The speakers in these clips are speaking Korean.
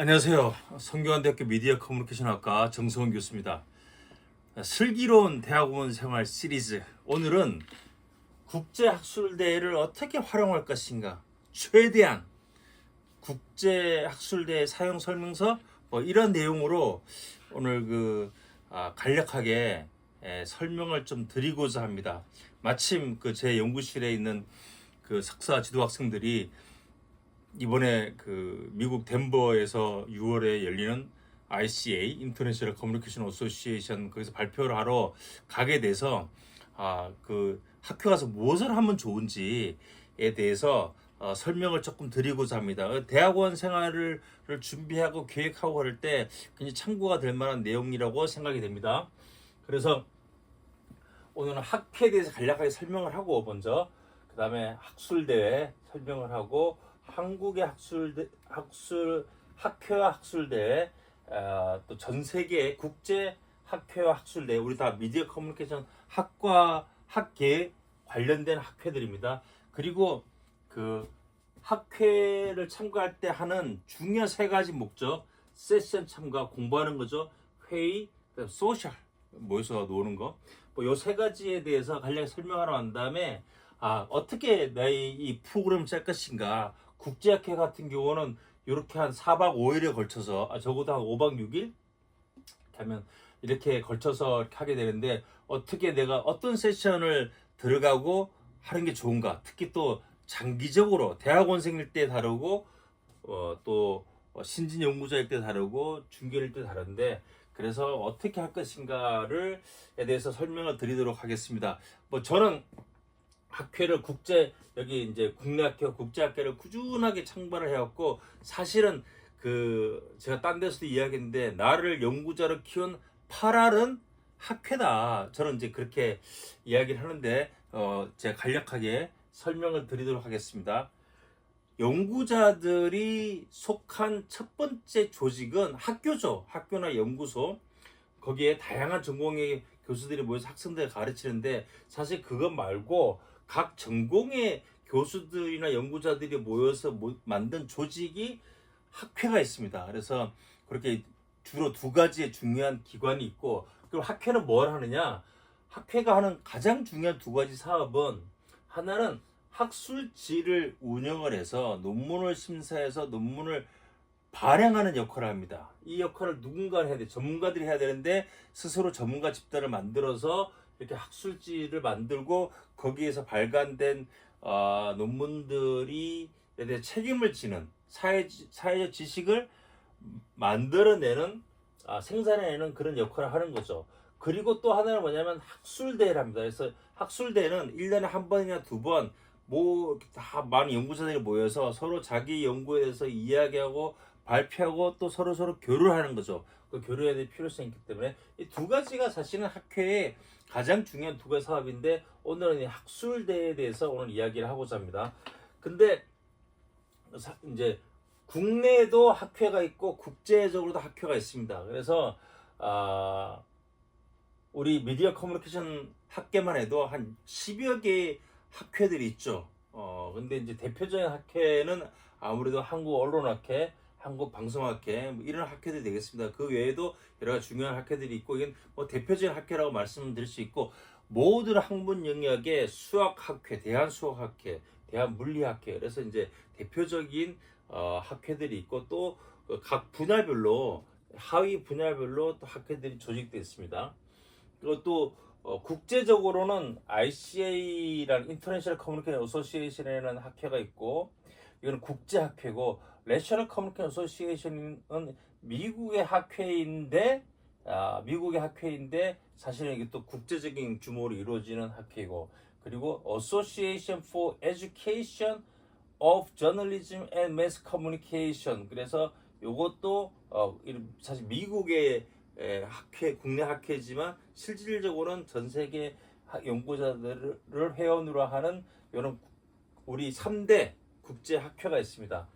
안녕하세요. 성균관대학교 미디어 커뮤니케이션학과 정성훈 교수입니다. 슬기로운 대학원 생활 시리즈, 오늘은 국제학술대회를 어떻게 활용할 것인가, 최대한 국제학술대회 사용 설명서 이런 내용으로 오늘 간략하게 설명을 좀 드리고자 합니다. 마침 제 연구실에 있는 석사 지도 학생들이 이번에 미국 덴버에서 6월에 열리는 ICA 인터내셔널 커뮤니케이션 어소시에이션 거기서 발표를 하러 가게 돼서 학교 가서 무엇을 하면 좋은지에 대해서 설명을 조금 드리고자 합니다. 대학원 생활을 준비하고 계획하고 할 때 굉장히 참고가 될 만한 내용이라고 생각이 됩니다. 그래서 오늘은 학회에 대해서 간략하게 설명을 하고, 먼저 그 다음에 학술대회 설명을 하고, 한국의 학회와 학술대회, 또 전 세계 국제 학회와 학술대회, 우리 다 미디어 커뮤니케이션 학과 학계 관련된 학회들입니다. 그리고 학회를 참가할 때 하는 중요한 세 가지 목적: 세션 참가, 공부하는 거죠. 회의, 소셜, 모여서 노는 거. 요 세 가지에 대해서 간략히 설명하러 간 다음에 어떻게 나의 이 프로그램을 짤 것인가. 국제학회 같은 경우는 이렇게 한 4박 5일에 걸쳐서, 적어도 한 5박 6일 하면 이렇게 걸쳐서 이렇게 하게 되는데, 어떻게 내가 어떤 세션을 들어가고 하는 게 좋은가. 특히 또 장기적으로 대학원생일 때 다르고, 또 신진 연구자일 때 다르고, 중견일 때 다른데, 그래서 어떻게 할 것인가를 에 대해서 설명을 드리도록 하겠습니다. 저는 학회를 여기 이제 국내 학회, 국제 학회를 꾸준하게 참가를 해왔고, 사실은 제가 딴 데서도 이야기했는데, 나를 연구자로 키운 8알은 학회다. 저는 이제 그렇게 이야기를 하는데, 제가 간략하게 설명을 드리도록 하겠습니다. 연구자들이 속한 첫 번째 조직은 학교죠. 학교나 연구소. 거기에 다양한 전공의 교수들이 모여서 학생들을 가르치는데, 사실 그것 말고 각 전공의 교수들이나 연구자들이 모여서 만든 조직이 학회가 있습니다. 그래서 그렇게 주로 두 가지의 중요한 기관이 있고, 그럼 학회는 뭘 하느냐? 학회가 하는 가장 중요한 두 가지 사업은, 하나는 학술지를 운영을 해서 논문을 심사해서 논문을 발행하는 역할을 합니다. 이 역할을 누군가 해야 돼. 전문가들이 해야 되는데, 스스로 전문가 집단을 만들어서 이렇게 학술지를 만들고, 거기에서 발간된 논문들이 대해 책임을 지는, 사회적 지식을 만들어내는, 생산해내는 그런 역할을 하는 거죠. 그리고 또 하나는 뭐냐면 학술대회를 합니다. 그래서 학술대회는 1년에 한 번이나 두 번, 다 많은 연구자들이 모여서 서로 자기 연구에 대해서 이야기하고 발표하고, 또 서로 교류를 하는 거죠. 그 교류에 대한 필요성이 있기 때문에 이 두 가지가 사실은 학회의 가장 중요한 두 가지 사업인데, 오늘은 이 학술대회에 대해서 오늘 이야기를 하고자 합니다. 근데 이제 국내에도 학회가 있고 국제적으로도 학회가 있습니다. 그래서 우리 미디어 커뮤니케이션 학계만 해도 한 10여 개의 학회들이 있죠. 근데 이제 대표적인 학회는 아무래도 한국 언론학회, 한국 방송학회, 이런 학회들이 되겠습니다. 그 외에도 여러 가지 중요한 학회들이 있고, 이건 대표적인 학회라고 말씀드릴 수 있고, 모든 학문 영역의 수학학회, 대한수학학회, 대한물리학회, 그래서 이제 대표적인 학회들이 있고, 또 각 분야별로, 하위 분야별로 또 학회들이 조직되어 있습니다. 그리고 또 국제적으로는 ICA라는 인터내셔널 커뮤니케이션 어소시에이션이라는 학회가 있고, 이거는 국제학회고, 내셔널 커뮤니케이션 어소시에이션은 미국의 학회인데, 사실은 이게 또 국제적인 규모로 이루어지는 학회이고, 그리고 Association for Education of Journalism and Mass Communication, 그래서 이것도 사실 미국의 학회, 국내 학회지만 실질적으로는 전 세계 연구자들을 회원으로 하는 이런 우리 3대 국제 학회가 있습니다.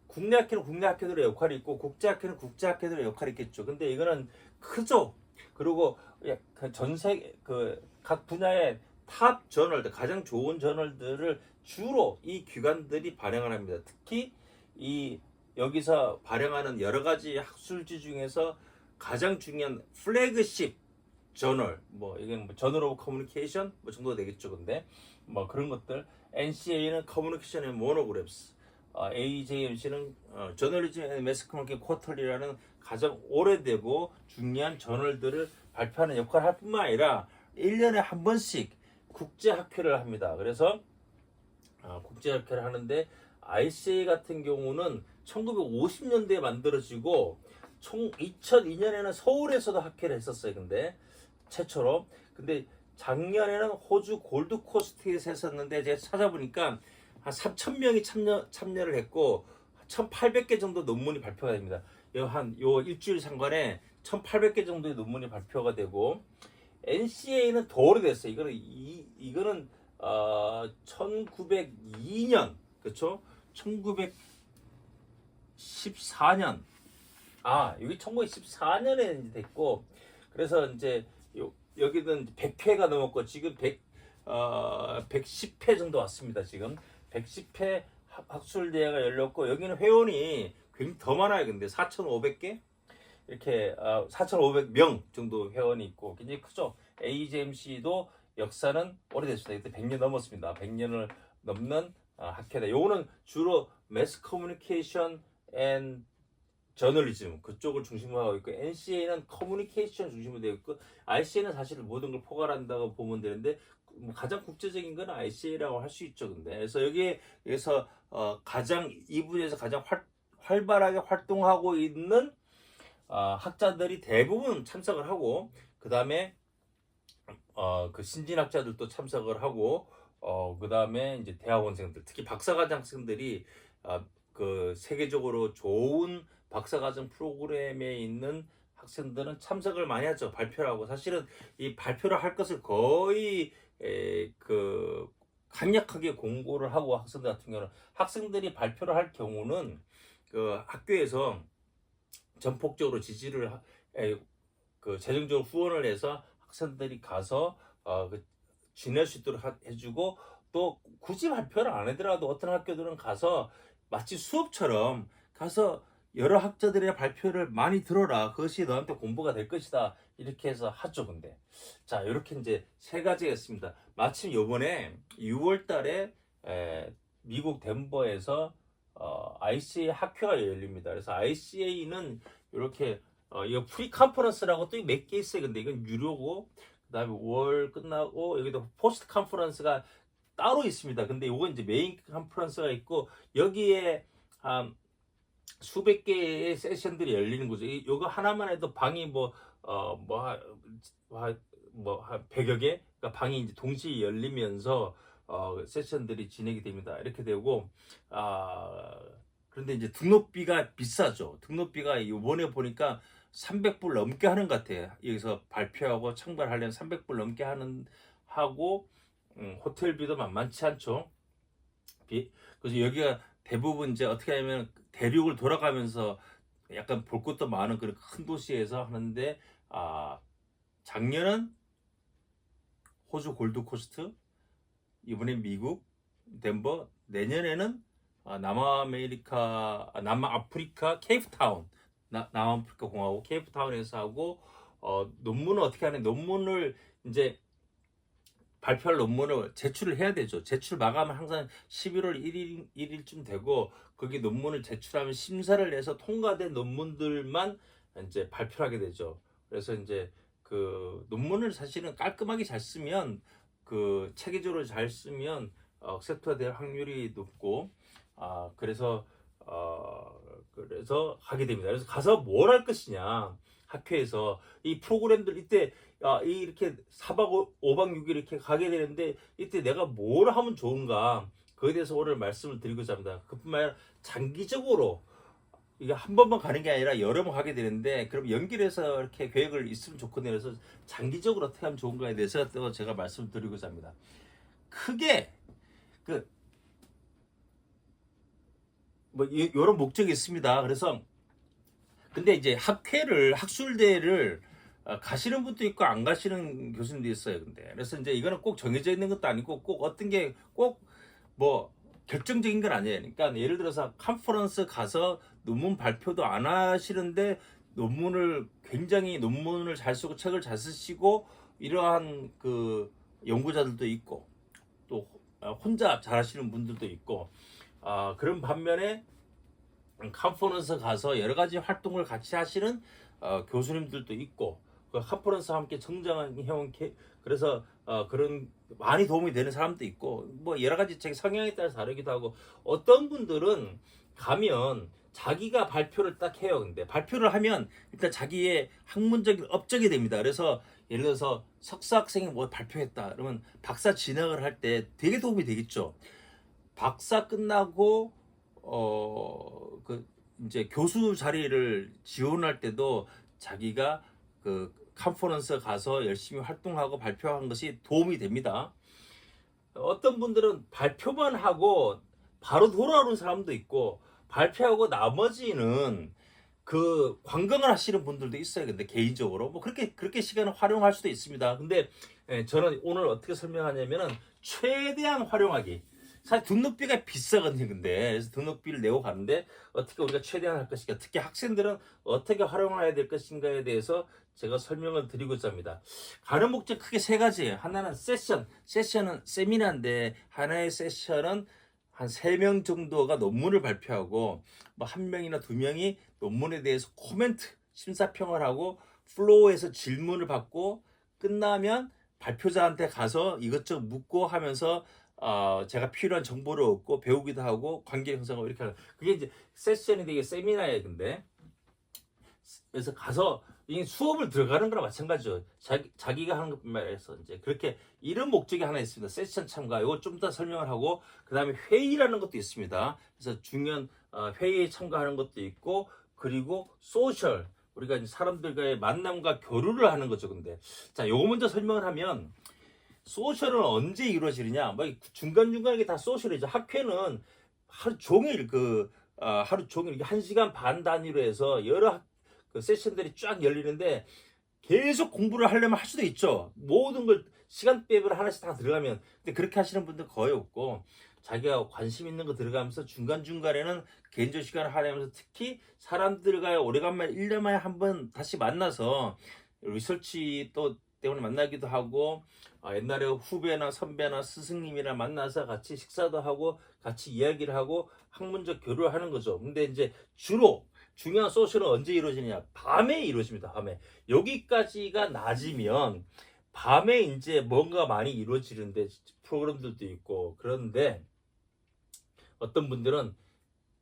국내 학회는 국내 학회들의 역할이 있고, 국제 학회는 국제 학회들의 역할이 있겠죠. 근데 이거는 크죠. 그리고 전 세계 각 분야의 탑 저널들, 가장 좋은 저널들을 주로 이 기관들이 발행을 합니다. 특히 이 여기서 발행하는 여러 가지 학술지 중에서 가장 중요한 플래그십 저널, 뭐 이건 뭐 저널 오브 커뮤니케이션 뭐 정도 되겠죠. 근데 뭐 그런 것들, NCA는 커뮤니케이션 앤 모노그래프스, AJMC는 저널리즘 앤 매스 커뮤니케이션 쿼터리라는 가장 오래되고 중요한 저널들을 발표하는 역할을 할 뿐만 아니라 1년에 한 번씩 국제학회를 합니다. 그래서 국제학회를 하는데 ICA 같은 경우는 1950년대에 만들어지고 총 2002년에는 서울에서도 학회를 했었어요. 근데 최초로. 근데 작년에는 호주 골드코스트에서 했었는데 제가 찾아보니까 한 3,000명이 참여를 했고 1,800개 정도 논문이 발표가 됩니다. 요 일주일 상관에 1,800개 정도의 논문이 발표가 되고, NCA는 더 오래됐어요. 이거는 1902년, 그렇죠? 1914년. 여기 1914년에 됐고, 그래서 이제 여기는 100회가 넘었고, 지금 110회 정도 왔습니다. 지금 110회 학술대회가 열렸고, 여기는 회원이 굉장히 더 많아요. 근데 4,500개? 이렇게 4,500명 정도 회원이 있고 굉장히 크죠. AJMC도 역사는 오래됐습니다. 그때 100년 넘었습니다. 100년을 넘는 학회다. 요거는 주로 매스 커뮤니케이션 앤 저널리즘 그쪽을 중심으로 하고 있고, NCA는 커뮤니케이션 중심으로 되어 있고, ICA는 사실 모든 걸 포괄한다고 보면 되는데 뭐 가장 국제적인 건 ICA라고 할 수 있죠. 근데 그래서 여기에서 가장 이 분야에서 가장 활발하게 활동하고 있는 학자들이 대부분 참석을 하고, 그 다음에 그 신진학자들도 참석을 하고, 그 다음에 이제 대학원생들, 특히 박사과정 학생들이 그 세계적으로 좋은 박사과정 프로그램에 있는 학생들은 참석을 많이 하죠. 발표를 하고. 사실은 이 발표를 할 것을 거의 그 강력하게 공고를 하고, 학생들 같은 경우는 학생들이 발표를 할 경우는 그 학교에서 전폭적으로 지지를 그 재정적으로 후원을 해서 학생들이 가서 지낼 수 있도록 해주고, 또 굳이 발표를 안 하더라도 어떤 학교들은 가서 마치 수업처럼 가서 여러 학자들의 발표를 많이 들어라. 그것이 너한테 공부가 될 것이다. 이렇게 해서 하죠. 근데 자, 이렇게 이제 세 가지였습니다. 마침 요번에 6월 달에 미국 덴버에서 ICA 학회가 열립니다. 그래서 ICA는 이렇게 이거 프리 컨퍼런스라고 또 몇 개 있어요. 근데 이건 유료고, 그다음에 5월 끝나고 여기도 포스트 컨퍼런스가 따로 있습니다. 근데 이건 이제 메인 컨퍼런스가 있고, 여기에 수백 개의 세션들이 열리는 거죠. 이거 하나만 해도 방이 뭐 100여 개, 그러니까 방이 이제 동시에 열리면서 세션들이 진행이 됩니다. 이렇게 되고, 그런데 이제 등록비가 비싸죠. 등록비가 이번에 보니까 300불 넘게 하는 것 같아요. 여기서 발표하고 참관하려면 300불 넘게 하고, 호텔비도 만만치 않죠. 그래서 여기가 대부분 이제 어떻게 하면 대륙을 돌아가면서 약간 볼 것도 많은 그런 큰 도시에서 하는데, 작년은 호주 골드코스트, 이번엔 미국 덴버, 내년에는 남아프리카 케이프타운, 남아프리카 공화국 케이프타운에서 하고, 논문을 어떻게 하냐, 논문을 이제 발표할 논문을 제출을 해야 되죠. 제출 마감은 항상 11월 1일쯤 되고, 거기 논문을 제출하면 심사를 해서 통과된 논문들만 이제 발표를 하게 되죠. 그래서 이제 그 논문을 사실은 깔끔하게 잘 쓰면, 그 체계적으로 잘 쓰면 액셉트가 될 확률이 높고, 그래서 하게 됩니다. 그래서 가서 뭘 할 것이냐, 학회에서 이 프로그램들 이때 이렇게 4박 5박 6일 이렇게 가게 되는데, 이때 내가 뭘 하면 좋은가, 그에 대해서 오늘 말씀을 드리고자 합니다. 그뿐만 아니라 장기적으로 이게 한 번만 가는 게 아니라 여러 번 가게 되는데, 그럼 연결해서 이렇게 계획을 있으면 좋거든요. 그래서 장기적으로 어떻게 하면 좋은가에 대해서 또 제가 말씀을 드리고자 합니다. 크게 이런 목적이 있습니다. 그래서 근데 이제 학술대회를 가시는 분도 있고 안 가시는 교수님도 있어요. 근데 그래서 이제 이거는 꼭 정해져 있는 것도 아니고, 꼭 어떤 게 꼭 뭐 결정적인 건 아니에요. 그러니까 예를 들어서 컨퍼런스 가서 논문 발표도 안 하시는데 논문을 잘 쓰고 책을 잘 쓰시고 이러한 그 연구자들도 있고 또 혼자 잘하시는 분들도 있고 그런 반면에 컨퍼런스 가서 여러 가지 활동을 같이 하시는 교수님들도 있고 그 컨퍼런스와 함께 성장해온 그래서 그런 많이 도움이 되는 사람도 있고 뭐 여러 가지 제 성향에 따라서 다르기도 하고 어떤 분들은 가면 자기가 발표를 딱 해요. 근데 발표를 하면 일단 자기의 학문적인 업적이 됩니다. 그래서 예를 들어서 석사 학생이 뭐 발표했다 그러면 박사 진학을 할 때 되게 도움이 되겠죠. 박사 끝나고 그 이제 교수 자리를 지원할 때도 자기가 그 컨퍼런스 가서 열심히 활동하고 발표한 것이 도움이 됩니다. 어떤 분들은 발표만 하고 바로 돌아오는 사람도 있고 발표하고 나머지는 그 관광을 하시는 분들도 있어요. 근데 개인적으로 뭐 그렇게 시간을 활용할 수도 있습니다. 근데 저는 오늘 어떻게 설명하냐면은 최대한 활용하기. 사실 등록비가 비싸거든요. 근데 그래서 등록비를 내고 가는데 어떻게 우리가 최대한 할 것인가, 특히 학생들은 어떻게 활용해야 될 것인가에 대해서 제가 설명을 드리고자 합니다. 가는 목적 크게 세 가지예요. 하나는 세션은 세미나인데 하나의 세션은 한 3명 정도가 논문을 발표하고 뭐 1명이나 2명이 논문에 대해서 코멘트, 심사평을 하고 플로우에서 질문을 받고 끝나면 발표자한테 가서 이것저것 묻고 하면서 제가 필요한 정보를 얻고 배우기도 하고 관계 형성하고 이렇게 하는 그게 이제 세션이 되게 세미나예요. 근데 그래서 가서 이 수업을 들어가는 거랑 마찬가지죠. 자기가 하는 것뿐만 아니라 이제 그렇게 이런 목적이 하나 있습니다. 세션 참가. 이거 좀 더 설명을 하고 그 다음에 회의라는 것도 있습니다. 그래서 중요한 회의에 참가하는 것도 있고 그리고 소셜 우리가 이제 사람들과의 만남과 교류를 하는 거죠. 근데 자 요거 먼저 설명을 하면 소셜은 언제 이루어지느냐? 뭐 중간중간에 이게 다 소셜이죠. 학회는 하루 종일 하루 종일 1시간 반 단위로 해서 여러 그 세션들이 쫙 열리는데 계속 공부를 하려면 할 수도 있죠. 모든 걸 시간대별로 하나씩 다 들어가면. 근데 그렇게 하시는 분들 거의 없고 자기가 관심 있는 거 들어가면서 중간중간에는 개인적 시간을 할애하면서 특히 사람들과 오래간만에 1년 만에 한번 다시 만나서 리서치 또 때문에 만나기도 하고 옛날에 후배나 선배나 스승님이나 만나서 같이 식사도 하고 같이 이야기를 하고 학문적 교류를 하는 거죠. 근데 이제 주로 중요한 소셜은 언제 이루어지느냐? 밤에 이루어집니다. 밤에. 여기까지가 낮이면 밤에 이제 뭔가 많이 이루어지는데 프로그램들도 있고 그런데 어떤 분들은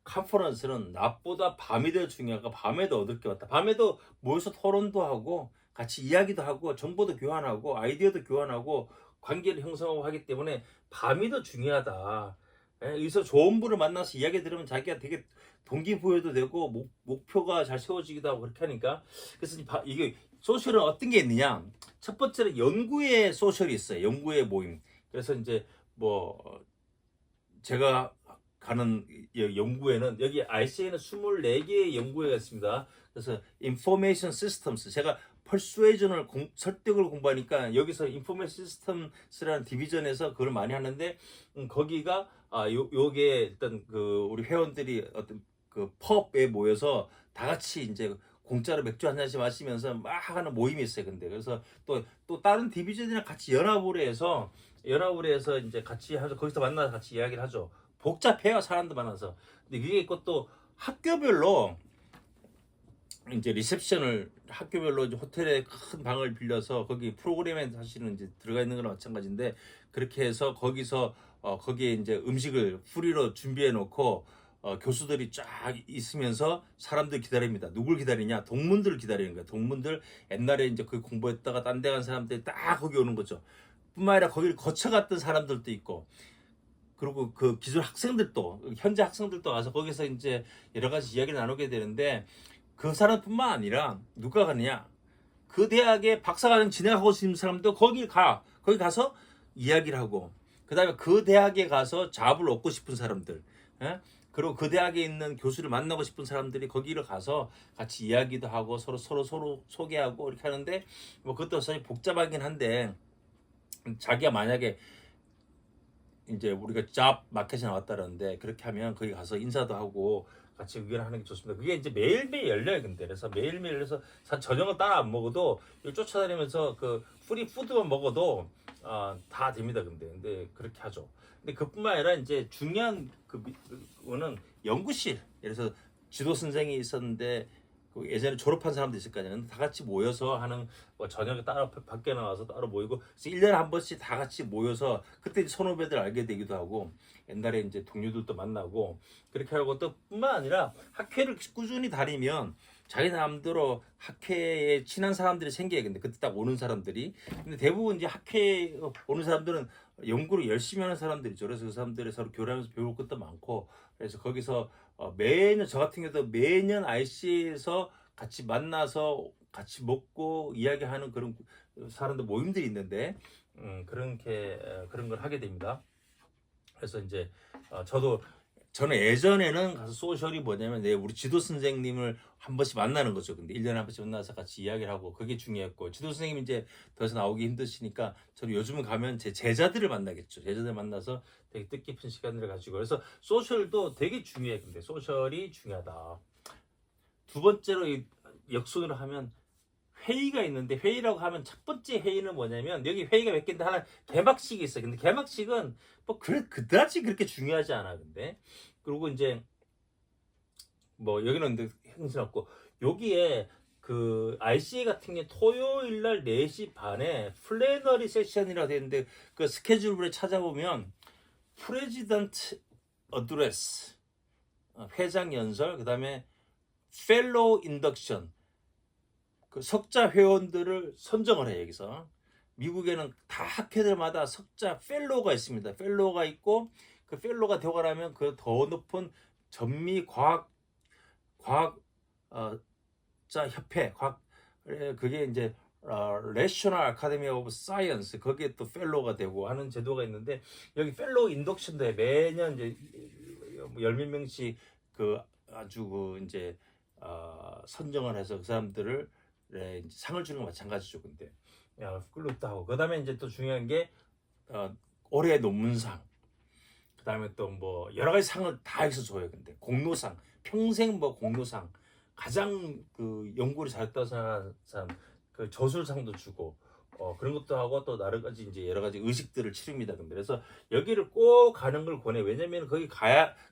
컨퍼런스는 낮보다 밤이 더 중요하고 밤에도 얻을 게 많다. 밤에도 모여서 토론도 하고 같이 이야기도 하고 정보도 교환하고 아이디어도 교환하고 관계를 형성하고 하기 때문에 밤이 더 중요하다. 여기서 좋은 분을 만나서 이야기 들으면 자기가 되게 동기부여도 되고 목표가 잘 세워지기도 하고 그렇게 하니까 그래서 이게 소셜은 어떤 게 있느냐? 첫 번째는 연구의 소셜이 있어요. 연구의 모임. 그래서 이제 뭐 제가 가는 연구회는 여기 RCA는 24개의 연구회가 있습니다. 그래서 Information Systems 제가 퍼수에이전을 설득을 공부하니까 여기서 Information Systems라는 디비전에서 그걸 많이 하는데 거기가 요게 일단 그 우리 회원들이 어떤 그 펍에 모여서 다 같이 이제 공짜로 맥주 한 잔씩 마시면서 막 하는 모임이 있어요. 근데 그래서 또 다른 디비전이랑 같이 연합을 해서 이제 같이 하죠. 거기서 만나서 같이 이야기를 하죠. 복잡해요. 사람들 많아서. 근데 그게 있고 또 학교별로 이제 리셉션을 학교별로 이제 호텔에 큰 방을 빌려서 거기 프로그램에 사실은 이제 들어가 있는 거랑 마찬가지인데 그렇게 해서 거기서 거기에 이제 음식을 프리로 준비해 놓고 교수들이 쫙 있으면서 사람들 기다립니다. 누굴 기다리냐? 동문들을 기다리는 거야. 동문들 옛날에 이제 그 공부했다가 딴 데 간 사람들이 딱 거기 오는 거죠. 뿐만 아니라 거기를 거쳐갔던 사람들도 있고 그리고 그 기존 학생들도 현재 학생들도 와서 거기서 이제 여러 가지 이야기를 나누게 되는데 그 사람뿐만 아니라 누가 가느냐 그 대학에 박사과정 진행하고 있는 사람도 거기 가서 이야기를 하고 그 다음에 그 대학에 가서 잡을 얻고 싶은 사람들 그리고 그 대학에 있는 교수를 만나고 싶은 사람들이 거기를 가서 같이 이야기도 하고 서로 소개하고 이렇게 하는데 뭐 그것도 사실 복잡하긴 한데 자기가 만약에 이제 우리가 잡 마켓에 나왔다는데 그렇게 하면 거기 가서 인사도 하고 같이 의견하는 게 좋습니다. 그게 이제 매일매일 열려요. 근데 그래서 매일매일 열려서 저녁을 따라 안 먹어도 이걸 쫓아다니면서 그 프리 푸드만 먹어도 다 됩니다. 근데 그렇게 하죠. 근데 그뿐만 아니라 이제 중요한 그거는 연구실. 예를 들어서 지도 선생이 있었는데 그 예전에 졸업한 사람도 있을 거 아니에요. 다 같이 모여서 하는 뭐 저녁에 따로 밖에 나와서 따로 모이고 그래서 1년에 한 번씩 다 같이 모여서 그때 선후배들 알게 되기도 하고 옛날에 이제 동료들도 만나고 그렇게 하고 또 뿐만 아니라 학회를 꾸준히 다니면 자기 나름대로 학회에 친한 사람들이 생겨야겠는데 그때 딱 오는 사람들이 근데 대부분 이제 학회에 오는 사람들은 연구를 열심히 하는 사람들이죠. 그래서 그 사람들이 서로 교류하면서 배울 것도 많고 그래서 거기서 매년 저 같은 경우도 매년 IC에서 같이 만나서 같이 먹고 이야기하는 그런 사람들 모임들이 있는데 그런 걸 하게 됩니다. 그래서 이제 저는 예전에는 가서 소셜이 뭐냐면 우리 지도 선생님을 한 번씩 만나는 거죠. 근데 1년에 한 번씩 만나서 같이 이야기를 하고 그게 중요했고 지도 선생님이 이제 더 이상 나오기 힘드시니까 저는 요즘은 가면 제 제자들을 만나겠죠. 제자들 만나서 되게 뜻깊은 시간들을 가지고 그래서 소셜도 되게 중요해. 근데 소셜이 중요하다. 두 번째로 역순으로 하면 회의가 있는데 회의라고 하면 첫 번째 회의는 뭐냐면 여기 회의가 몇 개인데 하나 개막식이 있어요. 근데 개막식은 뭐 그다지 그렇게 중요하지 않아. 근데 그리고 이제 뭐 여기는 근데 행사 없고 여기에 그 RCA 같은 게 토요일 날 4시 반에 플래너리 세션이라고 되어 있는데 그 스케줄북에 찾아보면 프레지던트 어드레스 회장 연설 그다음에 펠로우 인덕션 그 석자 회원들을 선정을 해요. 여기서 미국에는 다 학회들마다 석자 펠로우가 있습니다. 펠로우가 있고 그 펠로우가 되고 나면 그 더 높은 전미 과학자 협회 그게 이제 내셔널 아카데미 오브 사이언스 거기에 또 펠로우가 되고 하는 제도가 있는데 여기 펠로우 인덕션도 해. 매년 이제 열몇 명씩 그 아주 그 이제 선정을 해서 그 사람들을 상을 주는 거 마찬가지죠. 근데 그것도 하고 그다음에 이제 또 중요한 게 올해 논문상 그다음에 또 뭐 여러 가지 상을 다 해서 줘요. 근데 공로상 평생 뭐 공로상 가장 그 연구를 잘했다고 생각하는 사람 그 저술상도 주고 그런 것도 하고 또 여러 가지 이제 여러 가지 의식들을 치릅니다. 근데 그래서 여기를 꼭 가는 걸 권해. 왜냐면 거기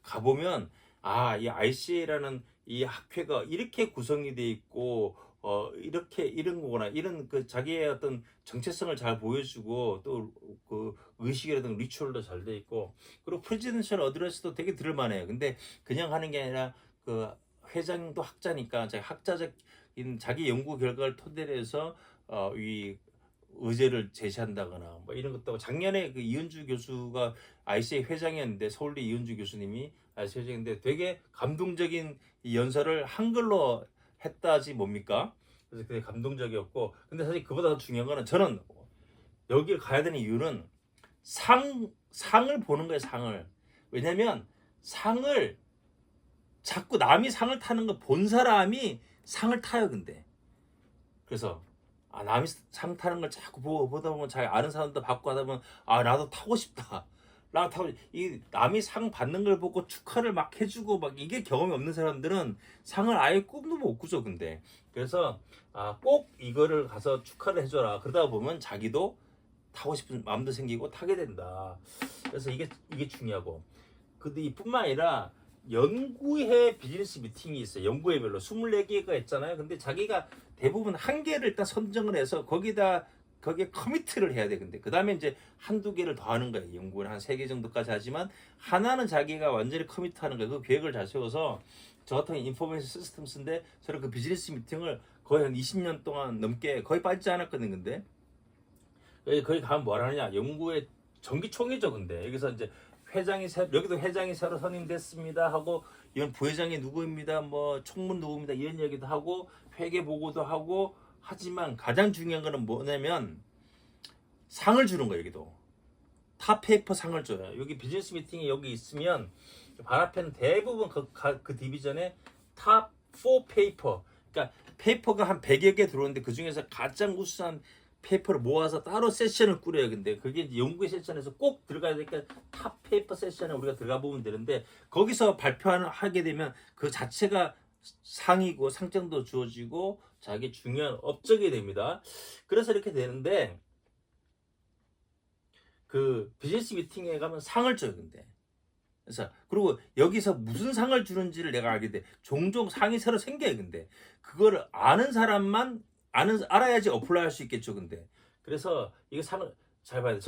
가보면 이 ICA라는 이 학회가 이렇게 구성이 돼 있고 이렇게 이런 거구나 이런 그 자기의 어떤 정체성을 잘 보여주고 또 그 의식이라든 리추얼도 잘 돼 있고 그리고 프레지던셜 어드레스도 되게 들을만해요. 근데 그냥 하는 게 아니라 그 회장도 학자니까 학자적인 자기 연구 결과를 토대로 해서 이 의제를 제시한다거나 뭐 이런 것도 하고 작년에 그 이은주 교수가 ICA 회장이었는데 서울대 이은주 교수님이 ICA 회장인데 되게 감동적인 이 연설을 한글로 했다지 뭡니까? 그래서 되게 감동적이었고 근데 사실 그보다 더 중요한 거는 저는 여기를 가야 되는 이유는 상을 보는 거예요. 상을. 왜냐면 상을 자꾸 남이 상을 타는 거 본 사람이 상을 타요. 근데 그래서 남이 상 타는 걸 자꾸 보다 보면 자기 아는 사람도 받고 하다 보면 나도 타고 싶다. 나도 타고 이 남이 상 받는 걸 보고 축하를 막 해주고 막 이게 경험이 없는 사람들은 상을 아예 꿈도 못 꾸죠. 근데 그래서 꼭 이거를 가서 축하를 해줘라. 그러다 보면 자기도 타고 싶은 마음도 생기고 타게 된다. 그래서 이게 중요하고 근데 이뿐만 아니라 연구회 비즈니스 미팅이 있어요. 연구회별로 24개가 있잖아요. 근데 자기가 대부분 한 개를 일단 선정을 해서 거기에 커미트를 해야 돼. 근데 그 다음에 이제 한두 개를 더 하는 거예요. 연구는 한 3개 정도까지 하지만 하나는 자기가 완전히 커미트하는 거예요. 그 계획을 잘 세워서 저 같은 인포메이션 시스템스인데 저는 그 비즈니스 미팅을 거의 한 20년 동안 넘게 거의 빠지지 않았거든요. 근데 거기 가면 뭘 하느냐 연구회 정기총회죠. 근데 여기서 이제 여기도 회장이 새로 선임됐습니다 하고 이런 부회장이 누구입니다 뭐 총무 누구입니다 이런 얘기도 하고 회계 보고도 하고 하지만 가장 중요한 거는 뭐냐면 상을 주는 거예요. 여기도 탑페이퍼 상을 줘요. 여기 비즈니스 미팅이 여기 있으면 발 앞에는 대부분 그 디비전에 탑4 페이퍼 그러니까 페이퍼가 한 100여 개 들어오는데 그 중에서 가장 우수한 페이퍼를 모아서 따로 세션을 꾸려요. 근데 그게 이제 연구의 세션에서 꼭 들어가야 되니까 탑 페이퍼 세션에 우리가 들어가 보면 되는데 거기서 발표하게 되면 그 자체가 상이고 상장도 주어지고 자기 중요한 업적이 됩니다. 그래서 이렇게 되는데 그 비즈니스 미팅에 가면 상을 줘요. 근데 그래서 그리고 여기서 무슨 상을 주는지를 내가 알게 돼. 종종 상이 새로 생겨요. 근데 그거를 아는 사람만 알아야지 어플라이할 수 있겠죠. 근데 그래서 이거 상을 잘 봐야 돼.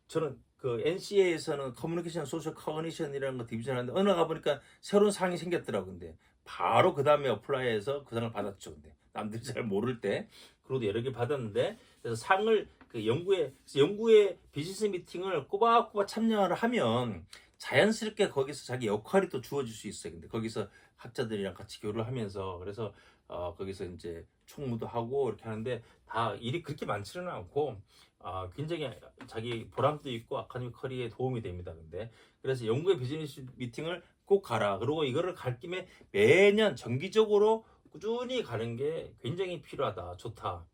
저는 그 NCA에서는 커뮤니케이션 소셜 커그니션이라는 거 디비전 하는데 어느 가 보니까 새로운 상이 생겼더라고. 근데 바로 그 다음에 어플라이해서 그 상을 받았죠. 근데 남들이 잘 모를 때 그리고 여러 개 받았는데 그래서 상을 그 연구의 비즈니스 미팅을 꼬박꼬박 참여를 하면 자연스럽게 거기서 자기 역할이 또 주어질 수 있어요. 근데 거기서 학자들이랑 같이 교류를 하면서 그래서 거기서 이제 총무도 하고 이렇게 하는데 다 일이 그렇게 많지는 않고 굉장히 자기 보람도 있고 아카데믹 커리어에 도움이 됩니다. 근데 그래서 연구의 비즈니스 미팅을 꼭 가라. 그리고 이거를 갈 김에 매년 정기적으로 꾸준히 가는 게 굉장히 필요하다. 좋다.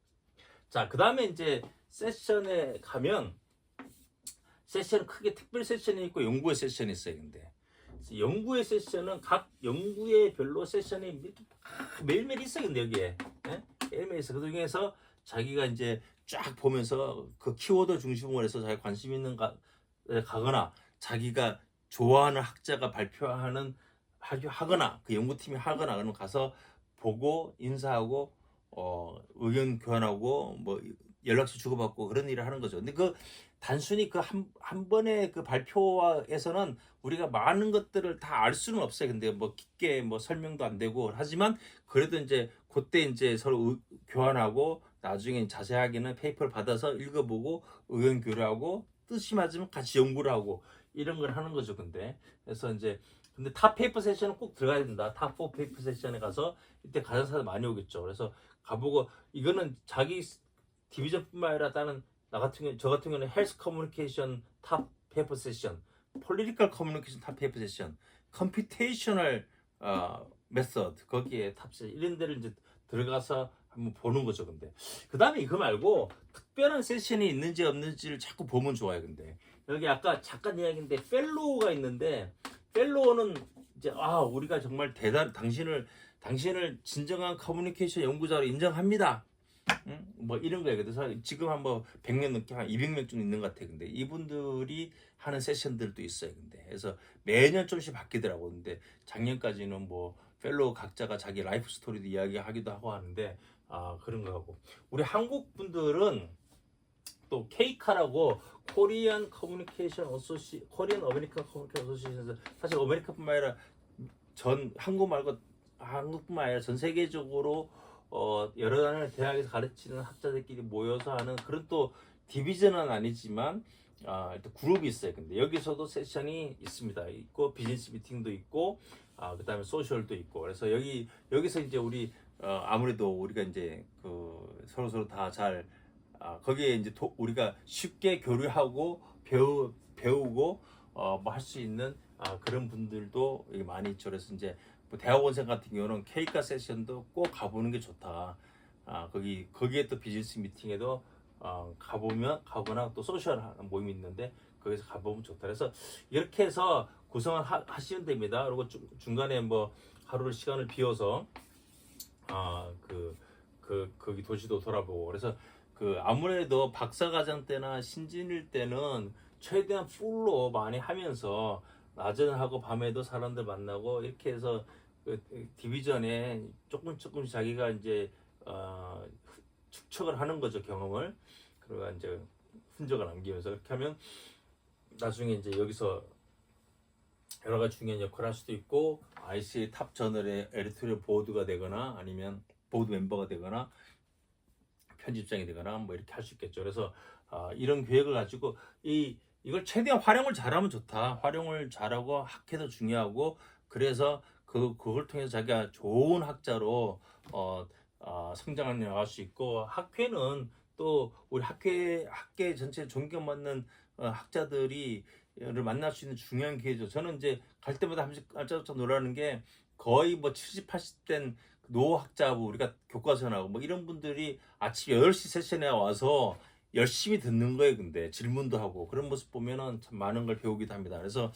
자, 그 다음에 이제 세션에 가면 세션 크게 특별 세션이 있고 연구의 세션이 있어요. 근데 연구의 세션은 각 연구의 별로 세션이 이렇게 매일매일 있어요. 근데 여기에 매일매일 있어. 그 중에서 자기가 이제 쫙 보면서 그 키워드 중심으로 해서 자기 관심 있는 가거나 자기가 좋아하는 학자가 발표하는 하거나 그 연구팀이 하거나 그러면 가서 보고 인사하고 의견 교환하고 뭐 연락처 주고받고 그런 일을 하는 거죠. 근데 그 단순히 그 한 번의 그 발표에서는 우리가 많은 것들을 다 알 수는 없어요. 근데 뭐 깊게 뭐 설명도 안 되고 하지만 그래도 이제 그때 이제 서로 교환하고 나중에 자세하게는 페이퍼를 받아서 읽어보고 의견 교류하고 뜻이 맞으면 같이 연구를 하고 이런 걸 하는 거죠. 근데 그래서 이제 근데 탑 페이퍼 세션은 꼭 들어가야 된다. 탑 4 페이퍼 세션에 가서 이때 가는 사람 많이 오겠죠. 그래서 가보고 이거는 자기 디비전뿐만 아니라 다른 저 같은 경우는 헬스 커뮤니케이션 탑 페이퍼 세션, 폴리티컬 커뮤니케이션 탑 페이퍼 세션, 컴퓨테이셔널 메서드 거기에 탑 세션 이런 데를 이제 들어가서 한번 보는 거죠. 근데 그 다음에 이거 말고 특별한 세션이 있는지 없는지를 자꾸 보면 좋아요. 근데 여기 아까 잠깐 이야기인데 펠로우가 있는데 펠로우는 이제 우리가 정말 당신을 진정한 커뮤니케이션 연구자로 인정합니다. 뭐 이런 거예요. 그래서 지금 한뭐 100명 넘게 한 200명 좀 있는 것 같아요. 근데 이분들이 하는 세션들도 있어요. 근데 그래서 매년 좀씩 바뀌더라고. 근데 작년까지는 뭐 펠로우 각자가 자기 라이프 스토리도 이야기하기도 하고 하는데 그런 거 하고 우리 한국 분들은 또 케이카라고 코리안 어메리칸 커뮤니케이션 어소시에이션 사실 아메리카뿐만 아니라 한국뿐만 아니라 전 세계적으로 여러 대학에서 가르치는 학자들끼리 모여서 하는 그런 또 디비전은 아니지만 일단 그룹이 있어요. 근데 여기서도 세션이 있습니다. 있고 비즈니스 미팅도 있고 그다음에 소셜도 있고 그래서 여기서 이제 우리 아무래도 우리가 이제 그 서로 다 잘 거기에 이제 우리가 쉽게 교류하고 배우고 뭐 할 수 있는 그런 분들도 많이 있죠. 그래서 이제 뭐 대학원생 같은 경우는 케이카 세션도 꼭 가보는 게 좋다. 거기에 또 비즈니스 미팅에도 가거나 또 소셜 모임이 있는데 거기서 가보면 좋다. 그래서 이렇게 해서 구성을 하시면 됩니다. 그리고 중간에 뭐 하루를 시간을 비워서 거기 도시도 돌아보고 그래서 아무래도 박사과정 때나 신진일 때는 최대한 풀로 많이 하면서 낮에는 하고 밤에도 사람들 만나고 이렇게 해서 디비전에 조금씩 자기가 이제 축적을 하는 거죠. 경험을. 그리고 이제 흔적을 남기면서 그렇게 하면 나중에 이제 여기서 여러 가지 중요한 역할을 할 수도 있고 ICA 탑 저널의 에디토리얼 보드가 되거나 아니면 보드 멤버가 되거나 편집장이 되거나 뭐 이렇게 할 수 있겠죠. 그래서 이런 계획을 가지고 이걸 최대한 활용을 잘하면 좋다. 활용을 잘하고 학회도 중요하고 그래서 그걸 통해서 자기가 좋은 학자로 성장해 나갈 수 있고 학회는 또 우리 학회 전체 존경받는 학자들을 만날 수 있는 중요한 기회죠. 저는 이제 갈 때마다 한 번씩 깜짝깜짝 놀라는 게 거의 뭐 70, 80된 노학자부 우리가 교과서나고 뭐 이런 분들이 아침 8시 세션에 와서 열심히 듣는 거예요. 근데 질문도 하고 그런 모습 보면은 참 많은 걸 배우기도 합니다. 그래서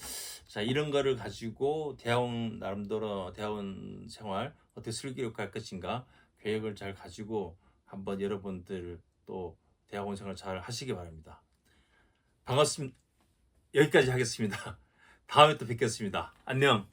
자, 이런 거를 가지고 대학원 나름대로 대학원 생활 어떻게 슬기롭게 할 것인가 계획을 잘 가지고 한번 여러분들 또 대학원 생활 잘 하시기 바랍니다. 반갑습니다. 여기까지 하겠습니다. 다음에 또 뵙겠습니다. 안녕.